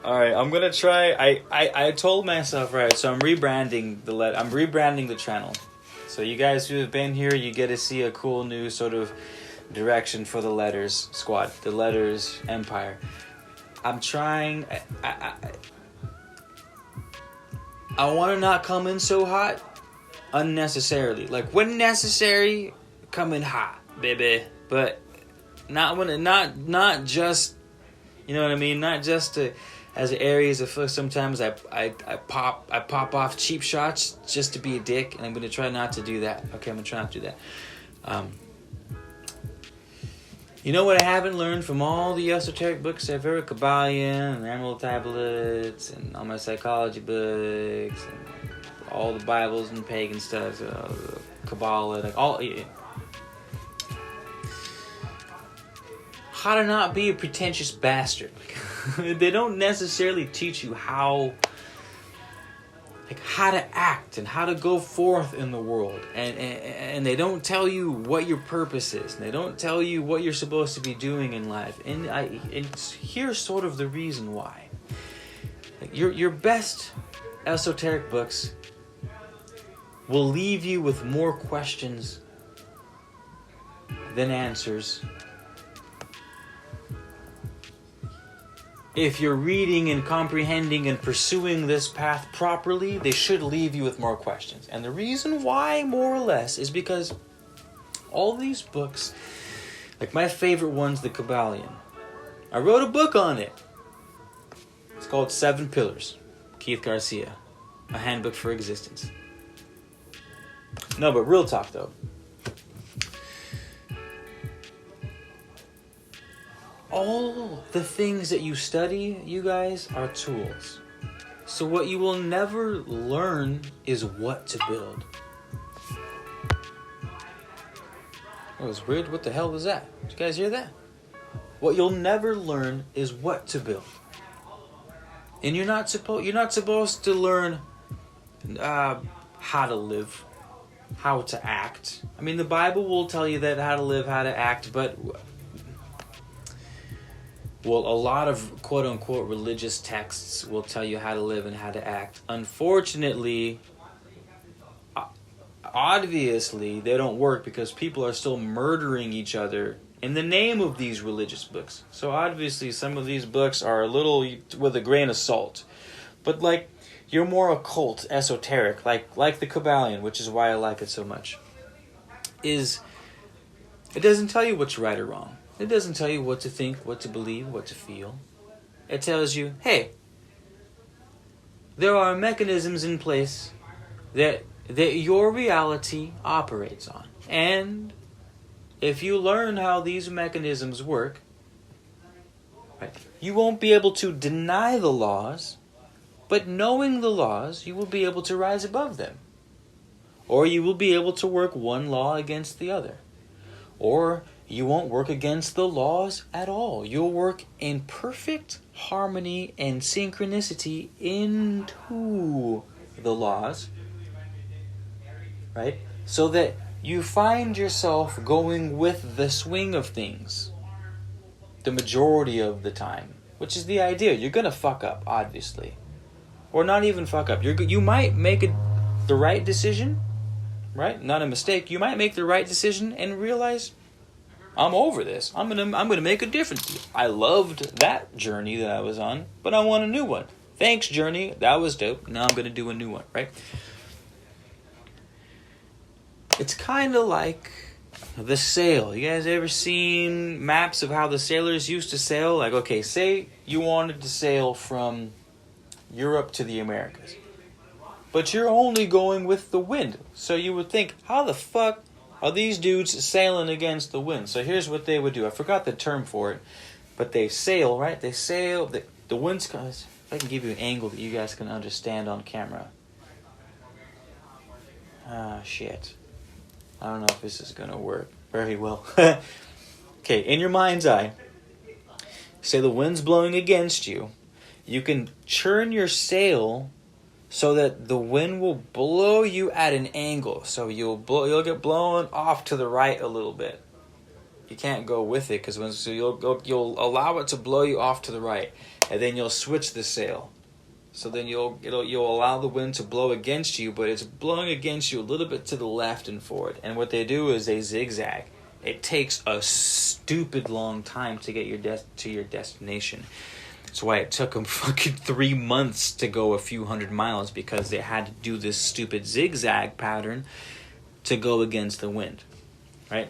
All right, I'm gonna try. I told myself, right, so I'm rebranding I'm rebranding the channel. So you guys who have been here, you get to see a cool new sort of direction for the Letters Squad, the Letters Empire. I'm trying. I want to not come in so hot unnecessarily. Like when necessary, come in hot, baby. But not when not just, you know what I mean. Not just to, as areas of focus. Sometimes I pop off cheap shots just to be a dick, and I'm gonna try not to do that. Okay, I'm gonna try not to do that. You know what I haven't learned from all the esoteric books I've heard, Kybalion and Emerald Tablets and all my psychology books and all the Bibles and pagan stuff, Kabbalah, like all. How to not be a pretentious bastard. They don't necessarily teach you how to act and how to go forth in the world, and they don't tell you what your purpose is, and they don't tell you what you're supposed to be doing in life. And here's sort of the reason why. Like your best esoteric books will leave you with more questions than answers. If you're reading and comprehending and pursuing this path properly, they should leave you with more questions. And the reason why, more or less, is because all these books, like my favorite one's the Kybalion. I wrote a book on it. It's called 7 Pillars, Keith Garcia, a handbook for existence. No, but real talk though. All the things that you study, you guys, are tools. So what you will never learn is what to build. That was weird. What the hell was that? Did you guys hear that? What you'll never learn is what to build. And you're not supposed to learn how to live, how to act. I mean, the Bible will tell you that how to live, how to act, but well, a lot of quote-unquote religious texts will tell you how to live and how to act. Unfortunately, obviously, they don't work because people are still murdering each other in the name of these religious books. So obviously, some of these books are a little with a grain of salt. But like, you're more occult, esoteric, like the Kybalion, which is why I like it so much. It doesn't tell you what's right or wrong. It doesn't tell you what to think, what to believe, what to feel. It tells you, hey, there are mechanisms in place that your reality operates on. And if you learn how these mechanisms work, right, you won't be able to deny the laws, but knowing the laws, you will be able to rise above them. Or you will be able to work one law against the other. Or you won't work against the laws at all. You'll work in perfect harmony and synchronicity into the laws, right? So that you find yourself going with the swing of things the majority of the time, which is the idea. You're going to fuck up, obviously. Or not even fuck up. You might make the right decision, right? Not a mistake. You might make the right decision and realize, I'm over this. I'm gonna make a difference. I loved that journey that I was on, but I want a new one. Thanks, journey. That was dope. Now I'm gonna do a new one, right? It's kind of like the sail. You guys ever seen maps of how the sailors used to sail? Like, okay, say you wanted to sail from Europe to the Americas, but you're only going with the wind. So you would think, how the fuck are these dudes sailing against the wind? So here's what they would do. I forgot the term for it, but they sail, right? They sail. The wind's coming. If I can give you an angle that you guys can understand on camera. Ah, shit. I don't know if this is going to work very well. Okay, in your mind's eye, say the wind's blowing against you. You can churn your sail so that the wind will blow you at an angle. So you'll get blown off to the right a little bit. You can't go with it so you'll allow it to blow you off to the right. and then you'll switch the sail. So then you'll allow the wind to blow against you, but it's blowing against you a little bit to the left and forward. And what they do is they zigzag. It takes a stupid long time to get to your destination. That's why it took them fucking 3 months to go a few hundred miles, because they had to do this stupid zigzag pattern to go against the wind, right?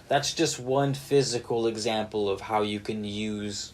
That's just one physical example of how you can use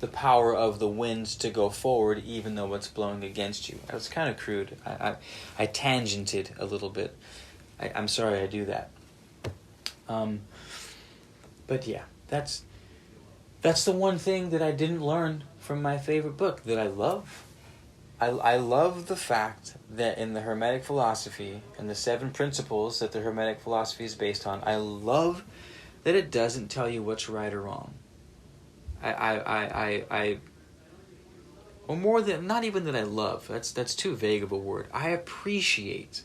the power of the winds to go forward even though it's blowing against you. That was kind of crude. I tangented a little bit. I'm sorry I do that. But yeah, that's the one thing that I didn't learn from my favorite book that I love. I love the fact that in the Hermetic philosophy and the 7 principles that the Hermetic philosophy is based on, I love that it doesn't tell you what's right or wrong. Or more than, not even that I love, that's too vague of a word. I appreciate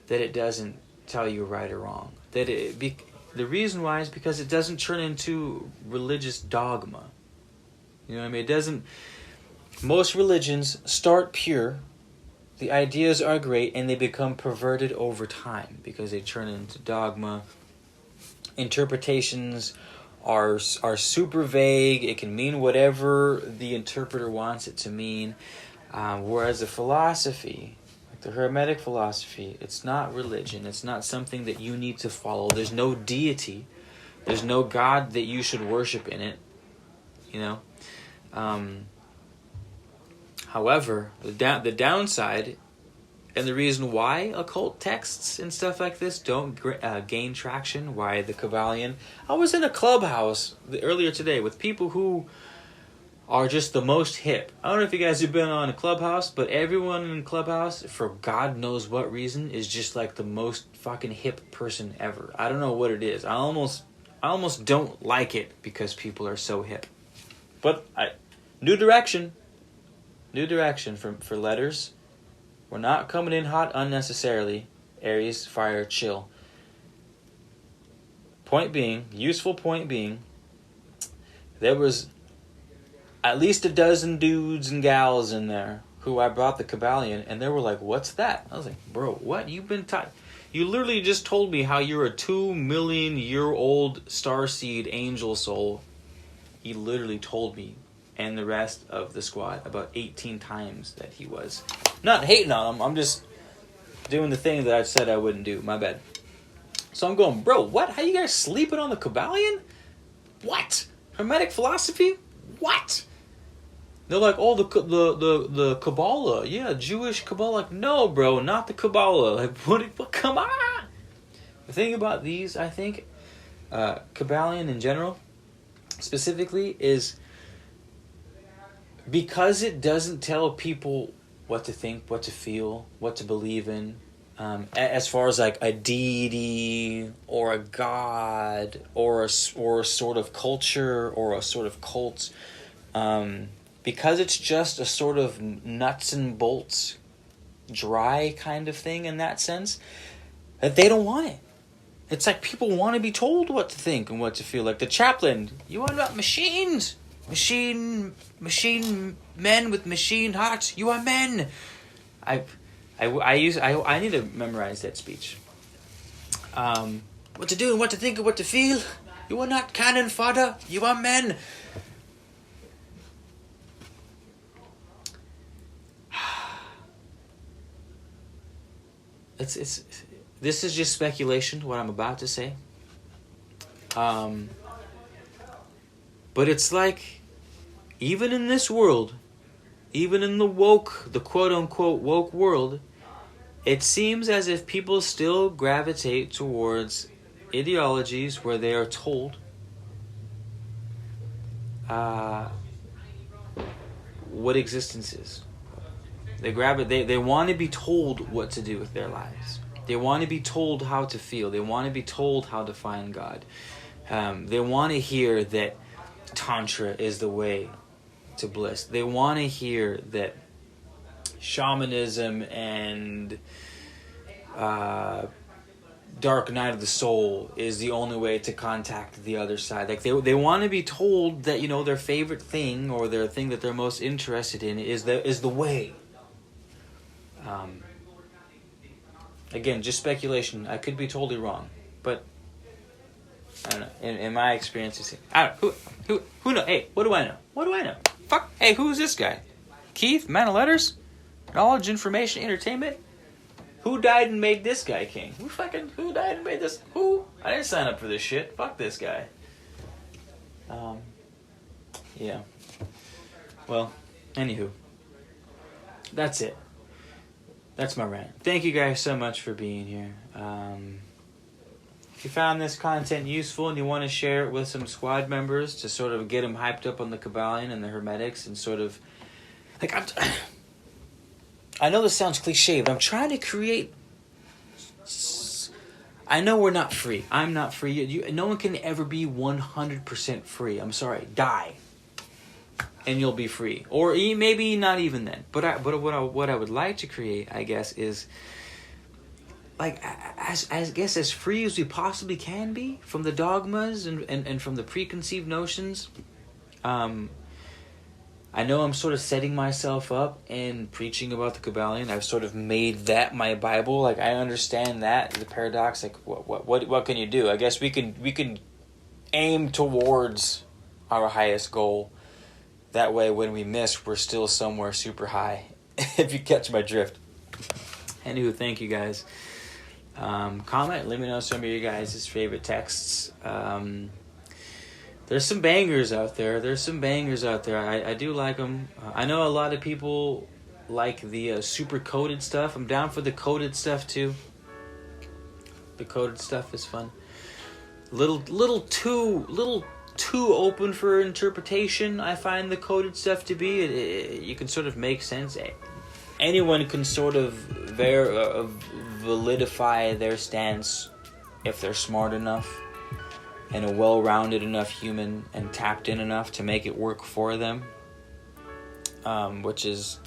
that it doesn't tell you right or wrong. The reason why is because it doesn't turn into religious dogma. You know what I mean? It doesn't. Most religions start pure, the ideas are great, and they become perverted over time because they turn into dogma. Interpretations are super vague. It can mean whatever the interpreter wants it to mean. Whereas the philosophy, like the Hermetic philosophy, it's not religion. It's not something that you need to follow. There's no deity. There's no God that you should worship in it. You know? However, the downside, and the reason why occult texts and stuff like this don't gain traction, why the Kybalion... I was in a clubhouse earlier today with people who are just the most hip. I don't know if you guys have been on a clubhouse, but everyone in clubhouse, for God knows what reason, is just like the most fucking hip person ever. I don't know what it is. I almost don't like it because people are so hip. But new direction for letters. We're not coming in hot unnecessarily. Aries, fire, chill. Useful point being, there was at least a dozen dudes and gals in there who I brought the Kybalion, and they were like, "What's that?" I was like, "Bro, what? You've been you literally just told me how you're a 2 million year old starseed angel soul." He literally told me and the rest of the squad about 18 times that he was. Not hating on him, I'm just doing the thing that I said I wouldn't do. My bad. So I'm going, bro, what? How you guys sleeping on the Kybalion? What? Hermetic philosophy? What? They're like, oh, the Kabbalah. Yeah, Jewish Kabbalah. Like, no, bro, not the Kabbalah. Like, what? Come on! The thing about these, I think, Kybalion in general, specifically, is because it doesn't tell people what to think, what to feel, what to believe in, as far as like a deity or a god or a sort of culture or a sort of cult, because it's just a sort of nuts and bolts, dry kind of thing in that sense, that they don't want it. It's like people want to be told what to think and what to feel. Like the chaplain, you are not machines. Machine men with machine hearts. You are men. I need to memorize that speech. What to do and what to think and what to feel. You are not cannon fodder. You are men. This is just speculation, what I'm about to say. But it's like, even in this world, even in the quote-unquote woke world, it seems as if people still gravitate towards ideologies where they are told what existence is. They want to be told what to do with their lives. They want to be told how to feel. They want to be told how to find God. They want to hear that Tantra is the way to bliss. They want to hear that shamanism and dark night of the soul is the only way to contact the other side. Like they want to be told that, you know, their favorite thing or their thing that they're most interested in is the way. Again, just speculation. I could be totally wrong, but I don't know. In my experience, I don't who know. Hey, what do I know? What do I know? Fuck. Hey, who's this guy? Keyth, man of letters, knowledge, information, entertainment. Who died and made this guy king? Who died and made this? Who? I didn't sign up for this shit. Fuck this guy. Yeah. Well, anywho, that's it. That's my rant. Thank you guys so much for being here. If you found this content useful and you want to share it with some squad members to sort of get them hyped up on the Kybalion and the Hermetics and sort of... Like, I know this sounds cliche, but I'm trying to create... I know we're not free. I'm not free. No one can ever be 100% free. I'm sorry. Die. And you'll be free. Or maybe not even then. But what I would like to create, I guess, is... Like, as free as we possibly can be from the dogmas and from the preconceived notions. I know I'm sort of setting myself up and preaching about the Kybalion. I've sort of made that my Bible. Like, I understand that, the paradox. Like, what can you do? I guess we can aim towards our highest goal. That way, when we miss, we're still somewhere super high. If you catch my drift. Anywho, thank you guys. Comment, let me know some of you guys' favorite texts. There's some bangers out there. I do like them. I know a lot of people like the super coded stuff. I'm down for the coded stuff too. The coded stuff is fun. Little too open for interpretation. I find the coded stuff to be. You can sort of make sense. Anyone can sort of validify their stance if they're smart enough and a well-rounded enough human and tapped in enough to make it work for them, which is,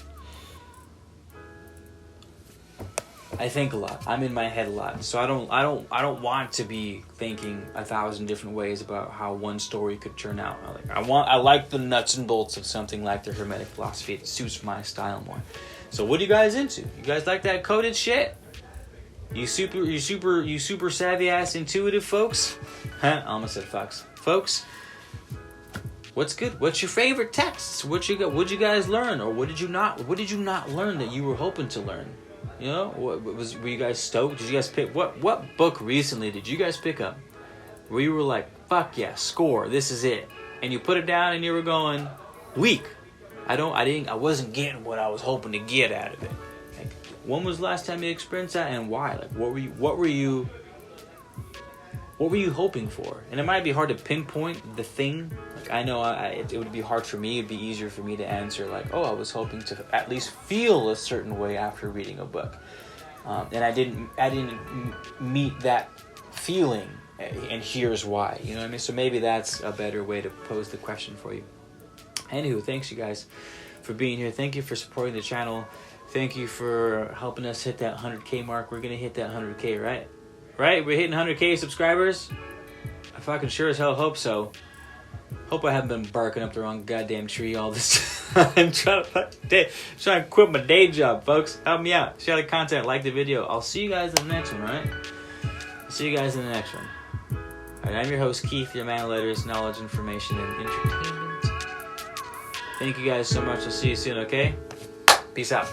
I think a lot. I'm in my head a lot, so I don't want to be thinking 1,000 different ways about how one story could turn out. I like the nuts and bolts of something like the Hermetic philosophy. It suits my style more. So what are you guys into? You guys like that coded shit? You super savvy ass intuitive folks? I almost said fucks. Folks, what's good? What's your favorite texts? What'd you guys learn, or what did you not learn that you were hoping to learn? You know, were you guys stoked? Did you guys pick what book recently did you guys pick up where you were like, fuck yeah, score, this is it, and you put it down and you were going, weak. I wasn't getting what I was hoping to get out of it. Like, when was the last time you experienced that, and why? Like, what were you hoping for? And it might be hard to pinpoint the thing. Like, I know it would be hard for me. It'd be easier for me to answer like, oh, I was hoping to at least feel a certain way after reading a book, and I didn't meet that feeling, and here's why. You know what I mean? So maybe that's a better way to pose the question for you. Anywho, thanks you guys for being here. Thank you for supporting the channel. Thank you for helping us hit that 100K mark. We're going to hit that 100K, right? Right? We're hitting 100K subscribers? I fucking sure as hell hope so. Hope I haven't been barking up the wrong goddamn tree all this time. trying to quit my day job, folks. Help me out. Share the content. Like the video. I'll see you guys in the next one, right? See you guys in the next one. All right, I'm your host, Keyth, your man of letters, knowledge, information, and entertainment. Thank you guys so much. I'll see you soon, okay? Peace out.